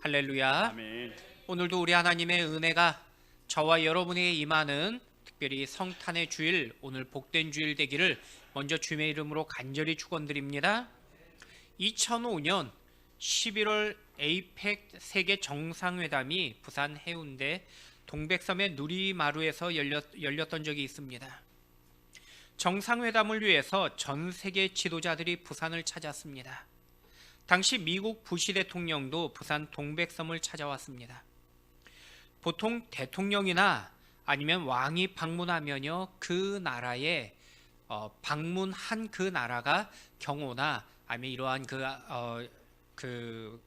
할렐루야. 아멘. 오늘도 우리 하나님의 은혜가 저와 여러분에게 임하는 특별히 성탄의 주일, 오늘 복된 주일 되기를 먼저 주님의 이름으로 간절히 축원드립니다. 2005년 11월 에이펙 세계 정상회담이 부산 해운대 동백섬의 누리마루에서 열렸던 적이 있습니다. 정상회담을 위해서 전 세계 지도자들이 부산을 찾았습니다. 당시 미국 부시 대통령도 부산 동백섬을 찾아왔습니다. 보통 대통령이나 아니면 왕이 방문하면요, 그 나라에 방문한 그 나라가 경호나 아니면 이러한 그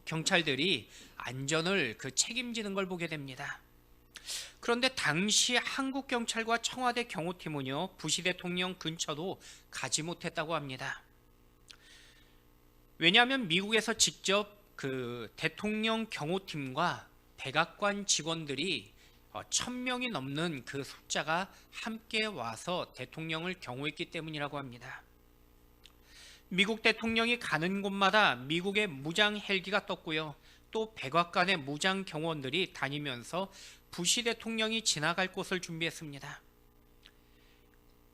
경찰들이 안전을 책임지는 걸 보게 됩니다. 그런데 당시 한국 경찰과 청와대 경호팀은요, 부시 대통령 근처도 가지 못했다고 합니다. 왜냐하면 미국에서 직접 그 대통령 경호팀과 백악관 직원들이 1000명이 넘는 그 숫자가 함께 와서 대통령을 경호했기 때문이라고 합니다. 미국 대통령이 가는 곳마다 미국의 무장 헬기가 떴고요. 또 백악관의 무장 경호원들이 다니면서 부시 대통령이 지나갈 곳을 준비했습니다.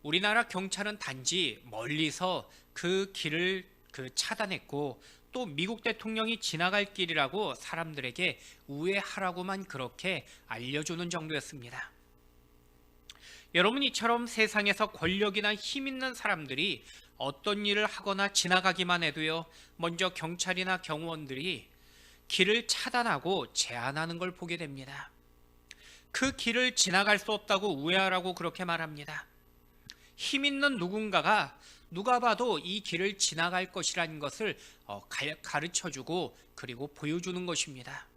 우리나라 경찰은 단지 멀리서 그 길을 차단했고, 또 미국 대통령이 지나갈 길이라고 사람들에게 우회하라고만 그렇게 알려주는 정도였습니다. 여러분, 이처럼 세상에서 권력이나 힘 있는 사람들이 어떤 일을 하거나 지나가기만 해도요, 먼저 경찰이나 경호원들이 길을 차단하고 제한하는 걸 보게 됩니다. 그 길을 지나갈 수 없다고 우회하라고 그렇게 말합니다. 힘 있는 누군가가 누가 봐도 이 길을 지나갈 것이라는 것을 가르쳐주고 그리고 보여주는 것입니다.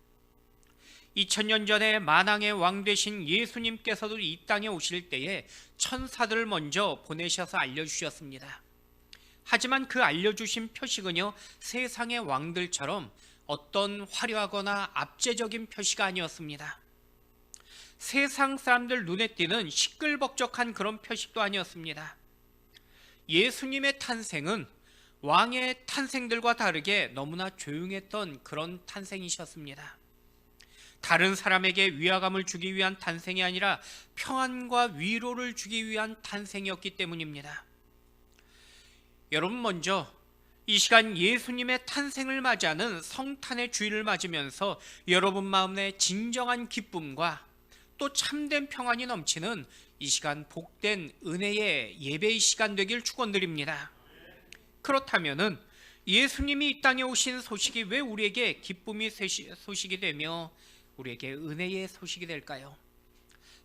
2000년 전에 만왕의 왕 되신 예수님께서도 이 땅에 오실 때에 천사들을 먼저 보내셔서 알려주셨습니다. 하지만 그 알려주신 표식은요, 세상의 왕들처럼 어떤 화려하거나 압제적인 표시가 아니었습니다. 세상 사람들 눈에 띄는 시끌벅적한 그런 표식도 아니었습니다. 예수님의 탄생은 왕의 탄생들과 다르게 너무나 조용했던 그런 탄생이셨습니다. 다른 사람에게 위화감을 주기 위한 탄생이 아니라 평안과 위로를 주기 위한 탄생이었기 때문입니다. 여러분, 먼저 이 시간 예수님의 탄생을 맞이하는 성탄의 주일을 맞으면서 여러분 마음에 진정한 기쁨과 또 참된 평안이 넘치는 이 시간 복된 은혜의 예배의 시간 되길 축원드립니다. 그렇다면은 예수님이 이 땅에 오신 소식이 왜 우리에게 기쁨의 소식이 되며 우리에게 은혜의 소식이 될까요?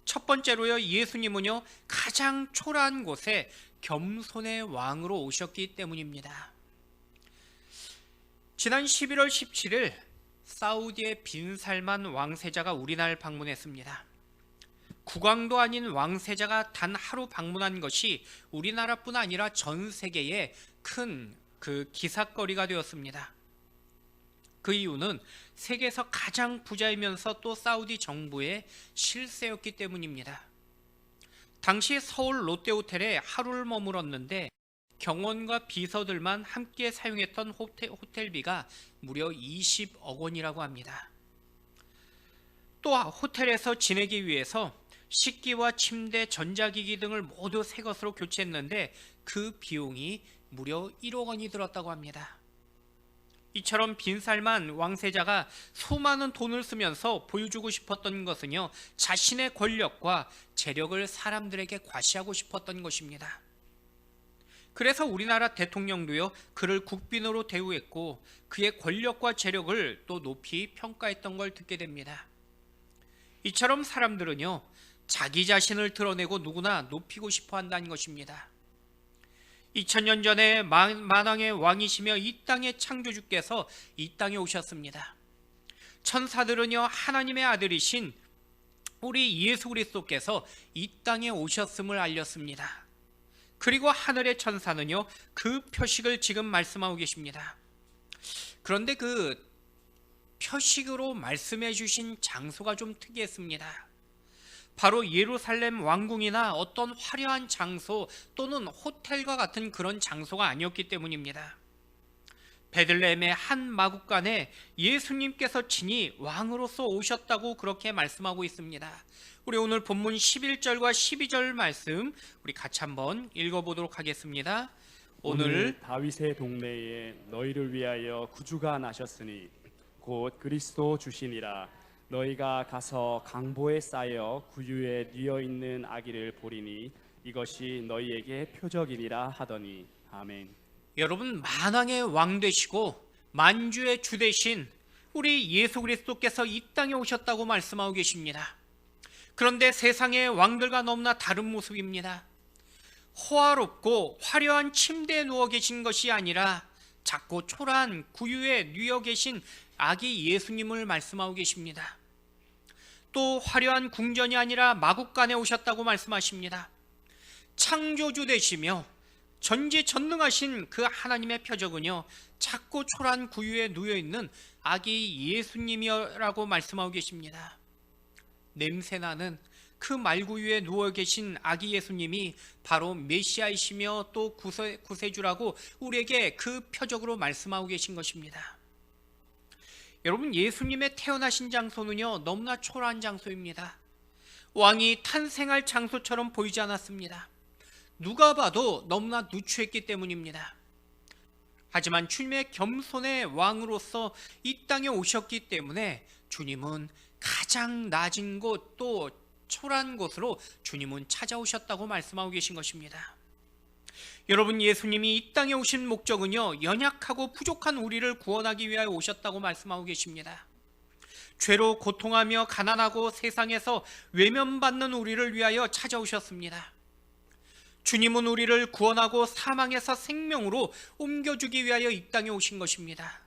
첫 번째로요, 예수님은요, 가장 초라한 곳에 겸손의 왕으로 오셨기 때문입니다. 지난 11월 17일 사우디의 빈살만 왕세자가 우리나라를 방문했습니다. 국왕도 아닌 왕세자가 단 하루 방문한 것이 우리나라뿐 아니라 전 세계에 큰 기사거리가 되었습니다. 그 이유는 세계에서 가장 부자이면서 또 사우디 정부의 실세였기 때문입니다. 당시 서울 롯데호텔에 하루를 머물었는데 경원과 비서들만 함께 사용했던 호텔비가 무려 20억 원이라고 합니다. 또 호텔에서 지내기 위해서 식기와 침대, 전자기기 등을 모두 새 것으로 교체했는데 그 비용이 무려 1억 원이 들었다고 합니다. 이처럼 빈살만 왕세자가 수많은 돈을 쓰면서 보여주고 싶었던 것은요, 자신의 권력과 재력을 사람들에게 과시하고 싶었던 것입니다. 그래서 우리나라 대통령도요, 그를 국빈으로 대우했고 그의 권력과 재력을 또 높이 평가했던 걸 듣게 됩니다. 이처럼 사람들은요, 자기 자신을 드러내고 누구나 높이고 싶어 한다는 것입니다. 2000년 전에 만왕의 왕이시며 이 땅의 창조주께서 이 땅에 오셨습니다. 천사들은요, 하나님의 아들이신 우리 예수 그리스도께서 이 땅에 오셨음을 알렸습니다. 그리고 하늘의 천사는요, 그 표식을 지금 말씀하고 계십니다. 그런데 그 표식으로 말씀해 주신 장소가 좀 특이했습니다. 바로 예루살렘 왕궁이나 어떤 화려한 장소 또는 호텔과 같은 그런 장소가 아니었기 때문입니다. 베들레헴의 한 마구간에 예수님께서 친히 왕으로서 오셨다고 그렇게 말씀하고 있습니다. 우리 오늘 본문 11절과 12절 말씀 우리 같이 한번 읽어보도록 하겠습니다. 오늘 다윗의 동네에 너희를 위하여 구주가 나셨으니 곧 그리스도 주시니라. 너희가 가서 강보에 쌓여 구유에 뉘어 있는 아기를 보리니 이것이 너희에게 표적이니라 하더니. 아멘. 여러분, 만왕의 왕 되시고 만주의 주 되신 우리 예수 그리스도께서 이 땅에 오셨다고 말씀하고 계십니다. 그런데 세상의 왕들과 너무나 다른 모습입니다. 호화롭고 화려한 침대에 누워 계신 것이 아니라 작고 초라한 구유에 누워 계신 아기 예수님을 말씀하고 계십니다. 또 화려한 궁전이 아니라 마국간에 오셨다고 말씀하십니다. 창조주 되시며 전지전능하신 그 하나님의 표적은요, 작고 초라한 구유에 누워있는 아기 예수님이라고 말씀하고 계십니다. 냄새나는 그 말구유에 누워 계신 아기 예수님이 바로 메시아이시며 또 구세주라고 우리에게 그 표적으로 말씀하고 계신 것입니다. 여러분, 예수님의 태어나신 장소는요, 너무나 초라한 장소입니다. 왕이 탄생할 장소처럼 보이지 않았습니다. 누가 봐도 너무나 누추했기 때문입니다. 하지만 주님의 겸손의 왕으로서 이 땅에 오셨기 때문에 주님은 가장 낮은 곳 또 초라한 곳으로 주님은 찾아오셨다고 말씀하고 계신 것입니다. 여러분, 예수님이 이 땅에 오신 목적은요, 연약하고 부족한 우리를 구원하기 위하여 오셨다고 말씀하고 계십니다. 죄로 고통하며 가난하고 세상에서 외면받는 우리를 위하여 찾아오셨습니다. 주님은 우리를 구원하고 사망에서 생명으로 옮겨주기 위하여 이 땅에 오신 것입니다.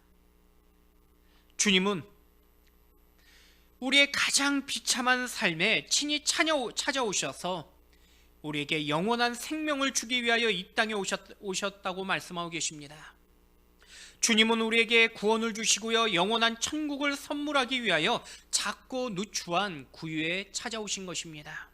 주님은 우리의 가장 비참한 삶에 친히 찾아오셔서 우리에게 영원한 생명을 주기 위하여 이 땅에 오셨다고 말씀하고 계십니다. 주님은 우리에게 구원을 주시고요, 영원한 천국을 선물하기 위하여 작고 누추한 구유에 찾아오신 것입니다.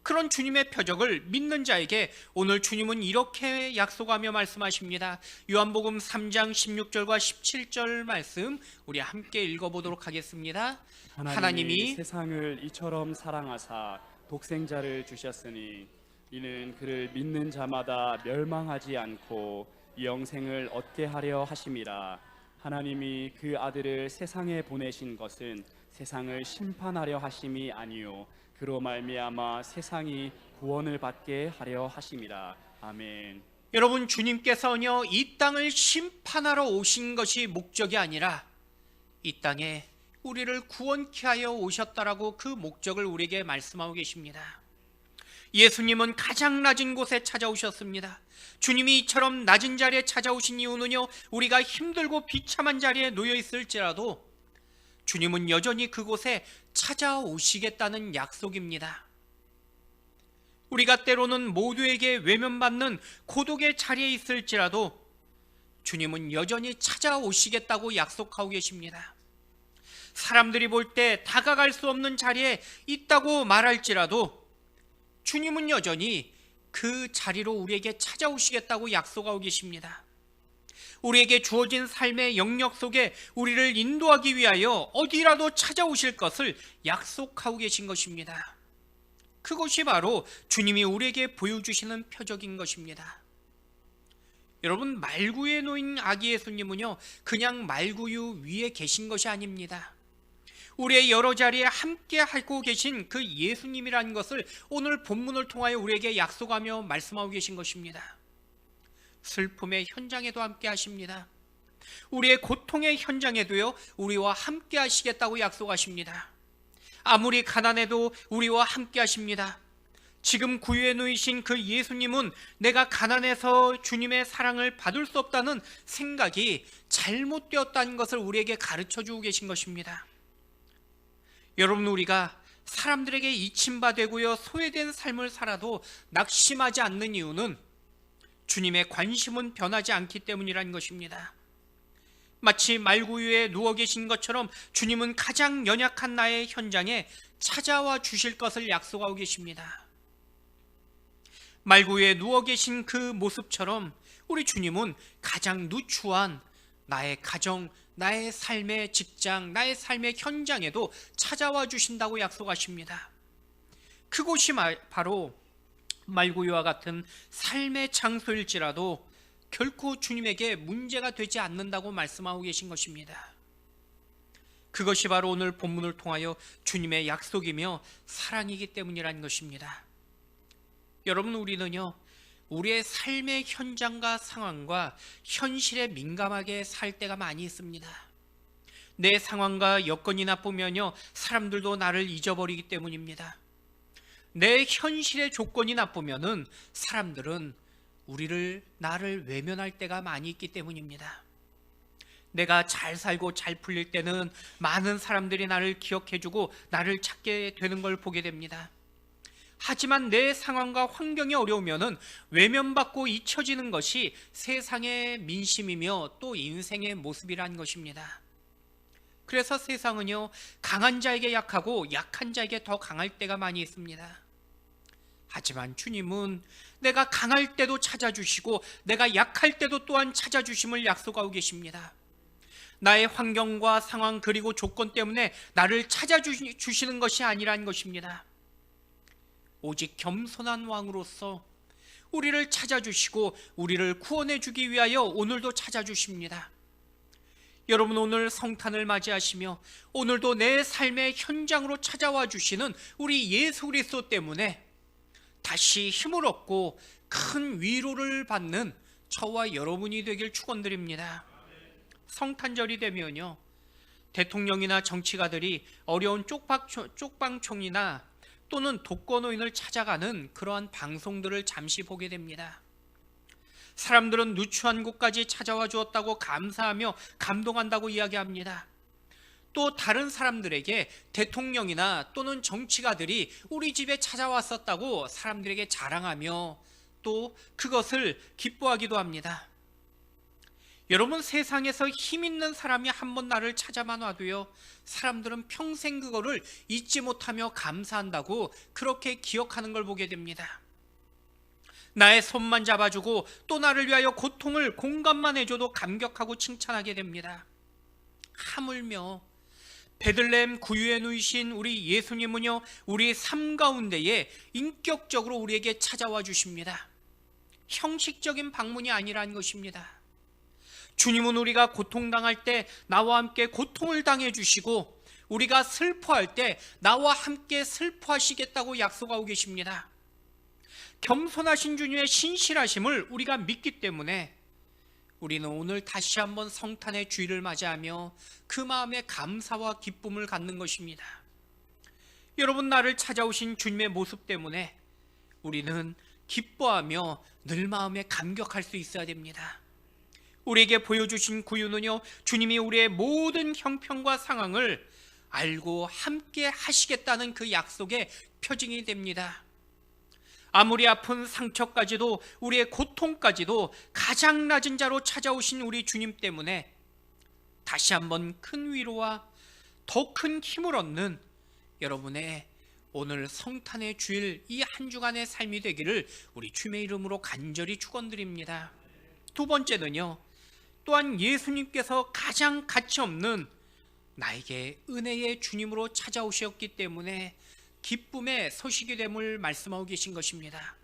그런 주님의 표적을 믿는 자에게 오늘 주님은 이렇게 약속하며 말씀하십니다. 요한복음 3장 16절과 17절 말씀 우리 함께 읽어보도록 하겠습니다. 하나님이 세상을 이처럼 사랑하사 독생자를 주셨으니 이는 그를 믿는 자마다 멸망하지 않고 영생을 얻게 하려 하심이라. 하나님이 그 아들을 세상에 보내신 것은 세상을 심판하려 하심이 아니요 그로 말미암아 세상이 구원을 받게 하려 하심이라. 아멘. 여러분, 주님께서는요, 이 땅을 심판하러 오신 것이 목적이 아니라 이 땅에 우리를 구원케 하여 오셨다라고 그 목적을 우리에게 말씀하고 계십니다. 예수님은 가장 낮은 곳에 찾아오셨습니다. 주님이 이처럼 낮은 자리에 찾아오신 이유는요, 우리가 힘들고 비참한 자리에 놓여 있을지라도 주님은 여전히 그곳에 찾아오시겠다는 약속입니다. 우리가 때로는 모두에게 외면받는 고독의 자리에 있을지라도 주님은 여전히 찾아오시겠다고 약속하고 계십니다. 사람들이 볼 때 다가갈 수 없는 자리에 있다고 말할지라도 주님은 여전히 그 자리로 우리에게 찾아오시겠다고 약속하고 계십니다. 우리에게 주어진 삶의 영역 속에 우리를 인도하기 위하여 어디라도 찾아오실 것을 약속하고 계신 것입니다. 그것이 바로 주님이 우리에게 보여주시는 표적인 것입니다. 여러분, 말구유에 놓인 아기 예수님은요, 그냥 말구유 위에 계신 것이 아닙니다. 우리의 여러 자리에 함께 하고 계신 그 예수님이라는 것을 오늘 본문을 통하여 우리에게 약속하며 말씀하고 계신 것입니다. 슬픔의 현장에도 함께 하십니다. 우리의 고통의 현장에도요, 우리와 함께 하시겠다고 약속하십니다. 아무리 가난해도 우리와 함께 하십니다. 지금 구유에 누이신 그 예수님은 내가 가난해서 주님의 사랑을 받을 수 없다는 생각이 잘못되었다는 것을 우리에게 가르쳐 주고 계신 것입니다. 여러분, 우리가 사람들에게 이침받되고요, 소외된 삶을 살아도 낙심하지 않는 이유는 주님의 관심은 변하지 않기 때문이라는 것입니다. 마치 말구유에 누워 계신 것처럼 주님은 가장 연약한 나의 현장에 찾아와 주실 것을 약속하고 계십니다. 말구유에 누워 계신 그 모습처럼 우리 주님은 가장 누추한 나의 가정, 나의 삶의 직장, 나의 삶의 현장에도 찾아와 주신다고 약속하십니다. 그곳이 바로 말구유와 같은 삶의 장소일지라도 결코 주님에게 문제가 되지 않는다고 말씀하고 계신 것입니다. 그것이 바로 오늘 본문을 통하여 주님의 약속이며 사랑이기 때문이라는 것입니다. 여러분, 우리는요, 우리의 삶의 현장과 상황과 현실에 민감하게 살 때가 많이 있습니다. 내 상황과 여건이 나쁘면요, 사람들도 나를 잊어버리기 때문입니다. 내 현실의 조건이 나쁘면은 사람들은 나를 외면할 때가 많이 있기 때문입니다. 내가 잘 살고 잘 풀릴 때는 많은 사람들이 나를 기억해주고 나를 찾게 되는 걸 보게 됩니다. 하지만 내 상황과 환경이 어려우면은 외면받고 잊혀지는 것이 세상의 민심이며 또 인생의 모습이라는 것입니다. 그래서 세상은요, 강한 자에게 약하고 약한 자에게 더 강할 때가 많이 있습니다. 하지만 주님은 내가 강할 때도 찾아주시고 내가 약할 때도 또한 찾아주심을 약속하고 계십니다. 나의 환경과 상황 그리고 조건 때문에 나를 찾아주시는 것이 아니라는 것입니다. 오직 겸손한 왕으로서 우리를 찾아주시고 우리를 구원해 주기 위하여 오늘도 찾아주십니다. 여러분, 오늘 성탄을 맞이하시며 오늘도 내 삶의 현장으로 찾아와 주시는 우리 예수 그리스도 때문에 다시 힘을 얻고 큰 위로를 받는 저와 여러분이 되길 축원드립니다. 성탄절이 되면요, 대통령이나 정치가들이 어려운 쪽방촌이나 또는 독거노인을 찾아가는 그러한 방송들을 잠시 보게 됩니다. 사람들은 누추한 곳까지 찾아와 주었다고 감사하며 감동한다고 이야기합니다. 또 다른 사람들에게 대통령이나 또는 정치가들이 우리 집에 찾아왔었다고 사람들에게 자랑하며 또 그것을 기뻐하기도 합니다. 여러분, 세상에서 힘 있는 사람이 한번 나를 찾아만 와도요, 사람들은 평생 그거를 잊지 못하며 감사한다고 그렇게 기억하는 걸 보게 됩니다. 나의 손만 잡아주고 또 나를 위하여 고통을 공감만 해줘도 감격하고 칭찬하게 됩니다. 하물며 베들레헴 구유에 누이신 우리 예수님은요, 우리 삶 가운데에 인격적으로 우리에게 찾아와 주십니다. 형식적인 방문이 아니라는 것입니다. 주님은 우리가 고통당할 때 나와 함께 고통을 당해 주시고 우리가 슬퍼할 때 나와 함께 슬퍼하시겠다고 약속하고 계십니다. 겸손하신 주님의 신실하심을 우리가 믿기 때문에 우리는 오늘 다시 한번 성탄의 주일을 맞이하며 그 마음에 감사와 기쁨을 갖는 것입니다. 여러분, 나를 찾아오신 주님의 모습 때문에 우리는 기뻐하며 늘 마음에 감격할 수 있어야 됩니다. 우리에게 보여주신 구유는요, 주님이 우리의 모든 형편과 상황을 알고 함께 하시겠다는 그 약속의 표징이 됩니다. 아무리 아픈 상처까지도 우리의 고통까지도 가장 낮은 자로 찾아오신 우리 주님 때문에 다시 한번 큰 위로와 더 큰 힘을 얻는 여러분의 오늘 성탄의 주일 이 한 주간의 삶이 되기를 우리 주님의 이름으로 간절히 축원드립니다. 두 번째는요, 또한 예수님께서 가장 가치 없는 나에게 은혜의 주님으로 찾아오셨기 때문에 기쁨의 소식이 됨을 말씀하고 계신 것입니다.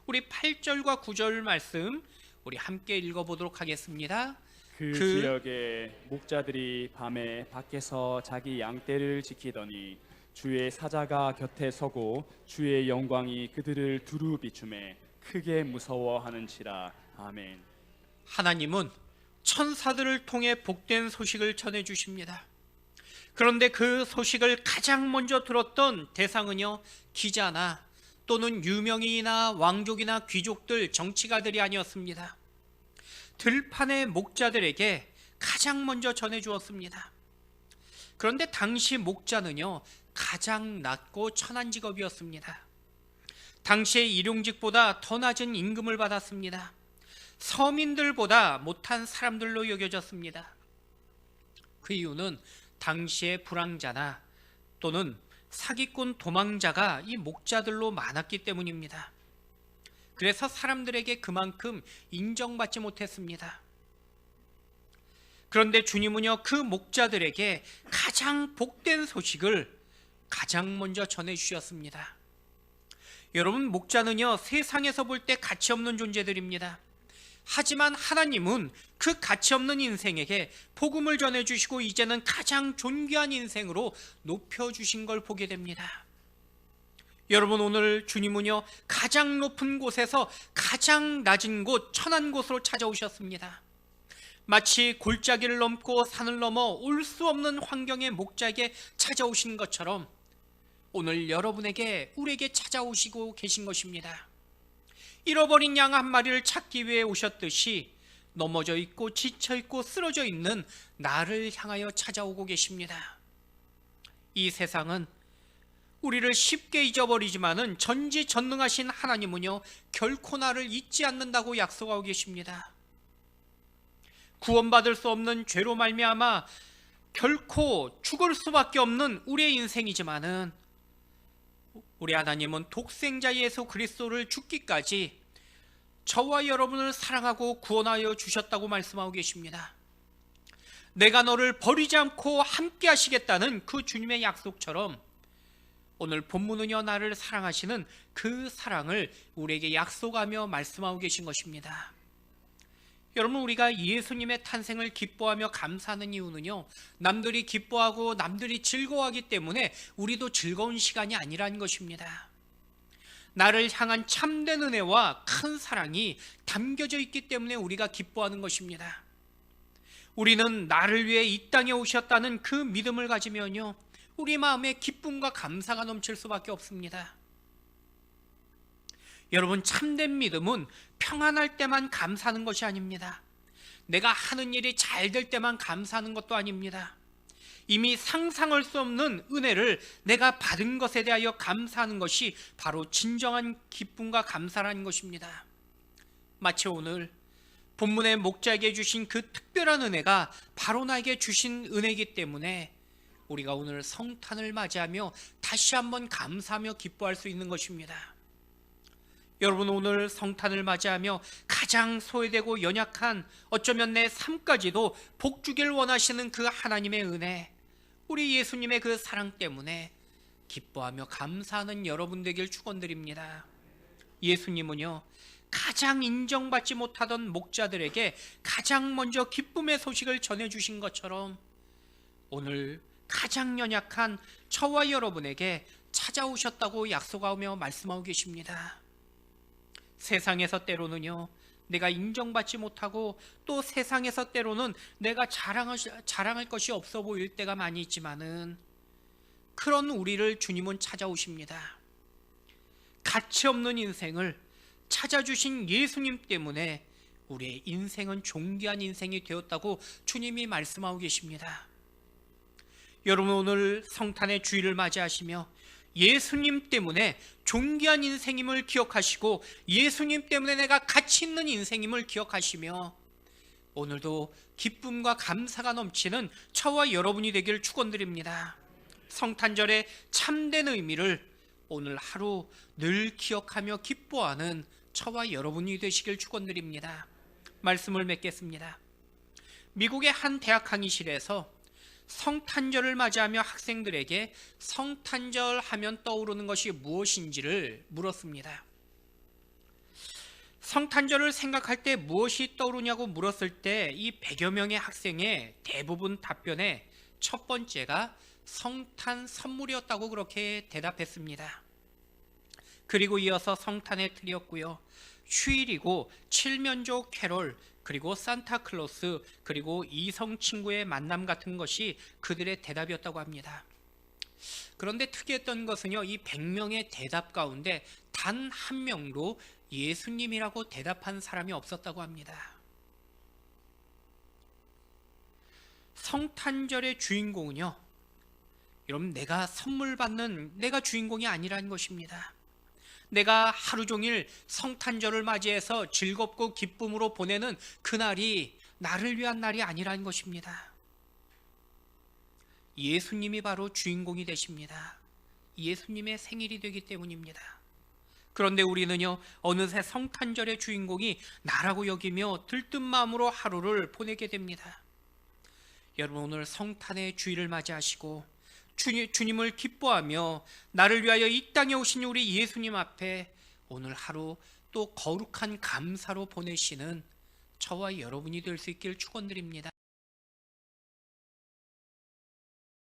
우리 8절과 9절 말씀 우리 함께 읽어보도록 하겠습니다. 그 지역에 목자들이 밤에 밖에서 자기 양떼를 지키더니 주의 사자가 곁에 서고 주의 영광이 그들을 두루 비추매 크게 무서워하는지라. 아멘. 하나님은 천사들을 통해 복된 소식을 전해주십니다. 그런데 그 소식을 가장 먼저 들었던 대상은요, 기자나 또는 유명인이나 왕족이나 귀족들, 정치가들이 아니었습니다. 들판의 목자들에게 가장 먼저 전해주었습니다. 그런데 당시 목자는요, 가장 낮고 천한 직업이었습니다. 당시의 일용직보다 더 낮은 임금을 받았습니다. 서민들보다 못한 사람들로 여겨졌습니다. 그 이유는 당시의 불황자나 또는 사기꾼 도망자가 이 목자들로 많았기 때문입니다. 그래서 사람들에게 그만큼 인정받지 못했습니다. 그런데 주님은요, 그 목자들에게 가장 복된 소식을 가장 먼저 전해주셨습니다. 여러분, 목자는요, 세상에서 볼 때 가치 없는 존재들입니다. 하지만 하나님은 그 가치 없는 인생에게 복음을 전해주시고 이제는 가장 존귀한 인생으로 높여주신 걸 보게 됩니다. 여러분, 오늘 주님은요, 가장 높은 곳에서 가장 낮은 곳, 천한 곳으로 찾아오셨습니다. 마치 골짜기를 넘고 산을 넘어 올 수 없는 환경의 목자에게 찾아오신 것처럼 오늘 여러분에게, 우리에게 찾아오시고 계신 것입니다. 잃어버린 양 한 마리를 찾기 위해 오셨듯이 넘어져 있고 지쳐 있고 쓰러져 있는 나를 향하여 찾아오고 계십니다. 이 세상은 우리를 쉽게 잊어버리지만은 전지전능하신 하나님은요, 결코 나를 잊지 않는다고 약속하고 계십니다. 구원받을 수 없는 죄로 말미암아 결코 죽을 수밖에 없는 우리의 인생이지만은 우리 하나님은 독생자 예수 그리스도를 죽기까지 저와 여러분을 사랑하고 구원하여 주셨다고 말씀하고 계십니다. 내가 너를 버리지 않고 함께 하시겠다는 그 주님의 약속처럼 오늘 본문은요, 나를 사랑하시는 그 사랑을 우리에게 약속하며 말씀하고 계신 것입니다. 여러분, 우리가 예수님의 탄생을 기뻐하며 감사하는 이유는요, 남들이 기뻐하고 남들이 즐거워하기 때문에 우리도 즐거운 시간이 아니라는 것입니다. 나를 향한 참된 은혜와 큰 사랑이 담겨져 있기 때문에 우리가 기뻐하는 것입니다. 우리는 나를 위해 이 땅에 오셨다는 그 믿음을 가지면요, 우리 마음에 기쁨과 감사가 넘칠 수밖에 없습니다. 여러분, 참된 믿음은 평안할 때만 감사하는 것이 아닙니다. 내가 하는 일이 잘 될 때만 감사하는 것도 아닙니다. 이미 상상할 수 없는 은혜를 내가 받은 것에 대하여 감사하는 것이 바로 진정한 기쁨과 감사라는 것입니다. 마치 오늘 본문의 목자에게 주신 그 특별한 은혜가 바로 나에게 주신 은혜이기 때문에 우리가 오늘 성탄을 맞이하며 다시 한번 감사하며 기뻐할 수 있는 것입니다. 여러분, 오늘 성탄을 맞이하며 가장 소외되고 연약한, 어쩌면 내 삶까지도 복주길 원하시는 그 하나님의 은혜, 우리 예수님의 그 사랑 때문에 기뻐하며 감사하는 여러분 되길 축원드립니다. 예수님은요, 가장 인정받지 못하던 목자들에게 가장 먼저 기쁨의 소식을 전해주신 것처럼 오늘 가장 연약한 저와 여러분에게 찾아오셨다고 약속하며 말씀하고 계십니다. 세상에서 때로는요, 내가 인정받지 못하고 또 세상에서 때로는 내가 자랑할 것이 없어 보일 때가 많이 있지만은 그런 우리를 주님은 찾아오십니다. 가치 없는 인생을 찾아주신 예수님 때문에 우리의 인생은 존귀한 인생이 되었다고 주님이 말씀하고 계십니다. 여러분, 오늘 성탄의 주일을 맞이하시며 예수님 때문에 존귀한 인생임을 기억하시고 예수님 때문에 내가 가치 있는 인생임을 기억하시며 오늘도 기쁨과 감사가 넘치는 저와 여러분이 되기를 축원드립니다. 성탄절의 참된 의미를 오늘 하루 늘 기억하며 기뻐하는 저와 여러분이 되시길 축원드립니다. 말씀을 맺겠습니다. 미국의 한 대학 강의실에서 성탄절을 맞이하며 학생들에게 성탄절 하면 떠오르는 것이 무엇인지를 물었습니다. 성탄절을 생각할 때 무엇이 떠오르냐고 물었을 때 이 100여 명의 학생의 대부분 답변에 첫 번째가 성탄 선물이었다고 그렇게 대답했습니다. 그리고 이어서 성탄의 틀이었고요, 휴일이고 칠면조 캐롤, 그리고 산타클로스, 그리고 이성 친구의 만남 같은 것이 그들의 대답이었다고 합니다. 그런데 특이했던 것은요, 이 100명의 대답 가운데 단 한 명도 예수님이라고 대답한 사람이 없었다고 합니다. 성탄절의 주인공은요, 여러분, 내가 선물 받는 내가 주인공이 아니라는 것입니다. 내가 하루 종일 성탄절을 맞이해서 즐겁고 기쁨으로 보내는 그날이 나를 위한 날이 아니라는 것입니다. 예수님이 바로 주인공이 되십니다. 예수님의 생일이 되기 때문입니다. 그런데 우리는요, 어느새 성탄절의 주인공이 나라고 여기며 들뜬 마음으로 하루를 보내게 됩니다. 여러분 오늘 성탄의 주일을 맞이하시고 주님을 기뻐하며 나를 위하여 이 땅에 오신 우리 예수님 앞에 오늘 하루 또 거룩한 감사로 보내시는 저와 여러분이 될 수 있길 축원드립니다.